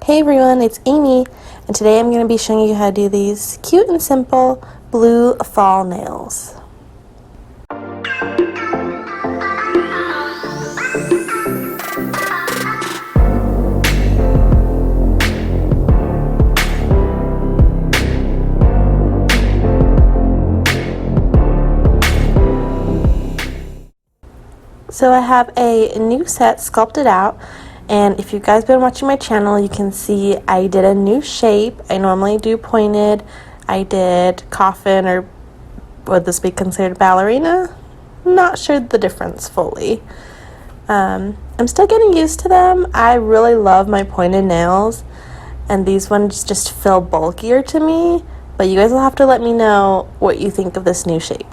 Hey everyone, it's Amy, and today I'm going to be showing you how to do these cute and simple blue fall nails. So I have a new set sculpted out, and if you guys been watching my channel, you can see I did a new shape. I normally do pointed. I did coffin, or would this be considered ballerina? Not sure the difference fully. I'm still getting used to them. I really love my pointed nails, and these ones just feel bulkier to me, but you guys will have to let me know what you think of this new shape.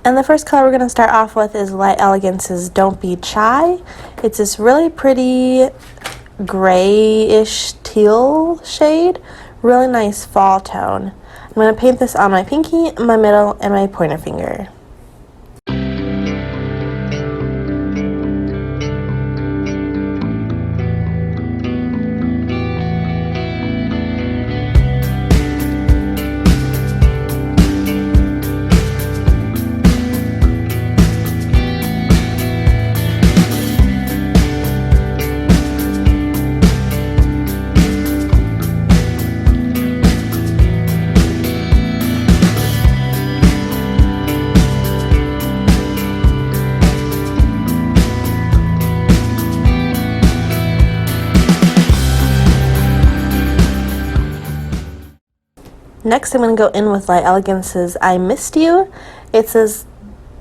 And the first color we're going to start off with is Light Elegance's Don't Be Shy. It's this really pretty grayish teal shade. Really nice fall tone. I'm going to paint this on my pinky, my middle, and my pointer finger. Next, I'm going to go in with Light Elegance's I Missed You. It's this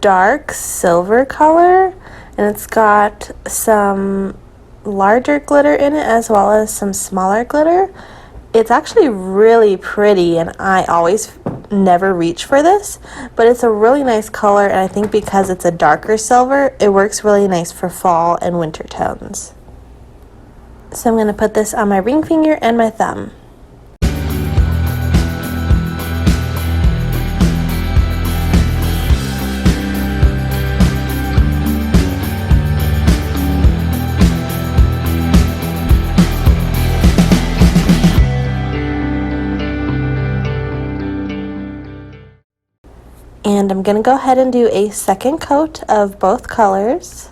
dark silver color, and it's got some larger glitter in it as well as some smaller glitter. It's actually really pretty, and I always never reach for this, but it's a really nice color, and I think because it's a darker silver, it works really nice for fall and winter tones. So I'm going to put this on my ring finger and my thumb. And I'm going to go ahead and do a second coat of both colors.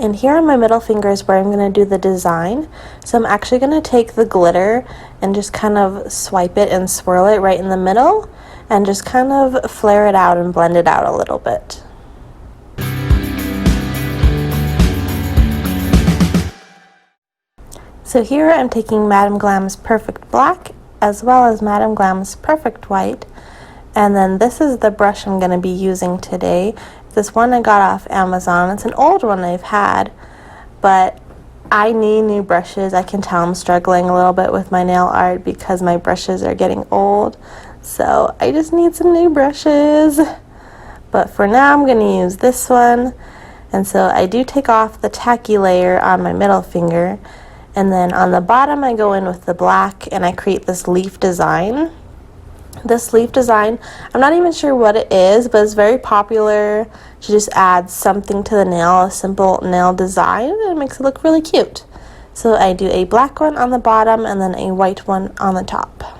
And here on my middle finger is where I'm going to do the design. So I'm actually going to take the glitter and just kind of swipe it and swirl it right in the middle and just kind of flare it out and blend it out a little bit. So here I'm taking Madam Glam's Perfect Black as well as Madam Glam's Perfect White, and then this is the brush I'm going to be using today. This one I got off Amazon. It's an old one I've had, but I need new brushes. I can tell I'm struggling a little bit with my nail art because my brushes are getting old, so I just need some new brushes. But for now I'm going to use this one, and so I do take off the tacky layer on my middle finger, and then on the bottom I go in with the black and I create this leaf design. This leaf design, I'm not even sure what it is, but it's very popular to just add something to the nail, a simple nail design, and it makes it look really cute. So I do a black one on the bottom and then a white one on the top.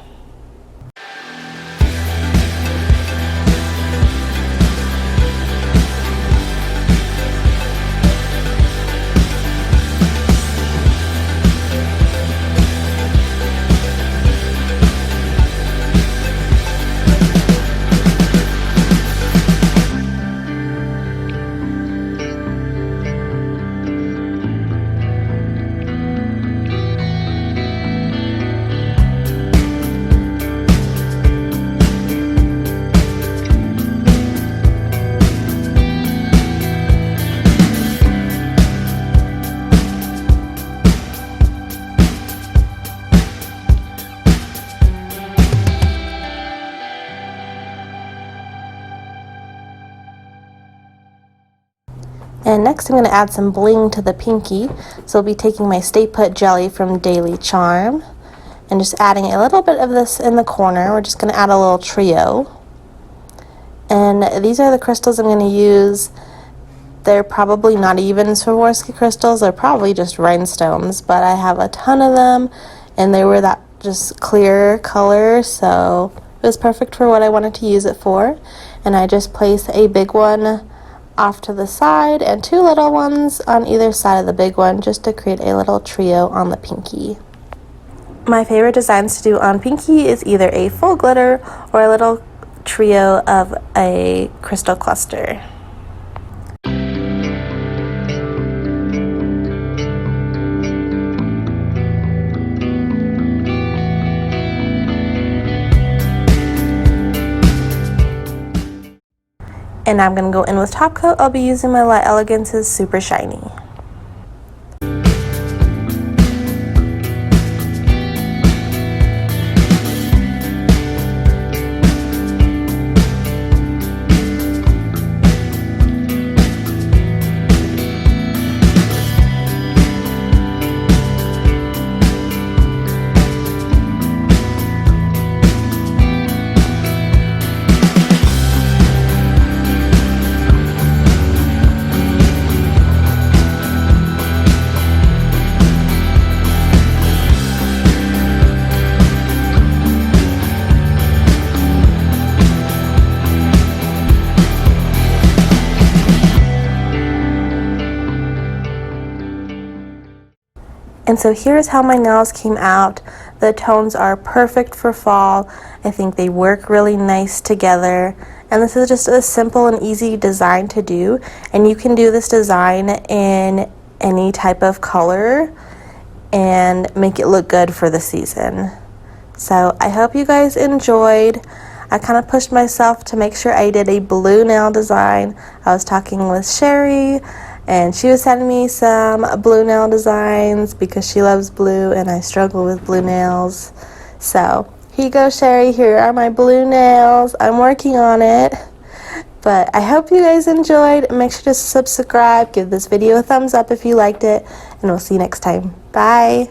And next I'm going to add some bling to the pinky. So I'll be taking my Stay Put jelly from Daily Charm and just adding a little bit of this in the corner. We're just going to add a little trio. And these are the crystals I'm going to use. They're probably not even Swarovski crystals. They're probably just rhinestones, but I have a ton of them and they were that just clear color, so it was perfect for what I wanted to use it for. And I just place a big one off to the side and 2 little ones on either side of the big one just to create a little trio on the pinky. My favorite designs to do on pinky is either a full glitter or a little trio of a crystal cluster. And now I'm going to go in with top coat. I'll be using my Light Elegance's Super Shiny. And so here's how my nails came out. The tones are perfect for fall. I think they work really nice together. And this is just a simple and easy design to do. And you can do this design in any type of color and make it look good for the season. So I hope you guys enjoyed. I kind of pushed myself to make sure I did a blue nail design. I was talking with Sherry and she was sending me some blue nail designs because she loves blue and I struggle with blue nails. So here you go, Sherry. Here are my blue nails. I'm working on it. But I hope you guys enjoyed. Make sure to subscribe, give this video a thumbs up if you liked it, and we'll see you next time. Bye.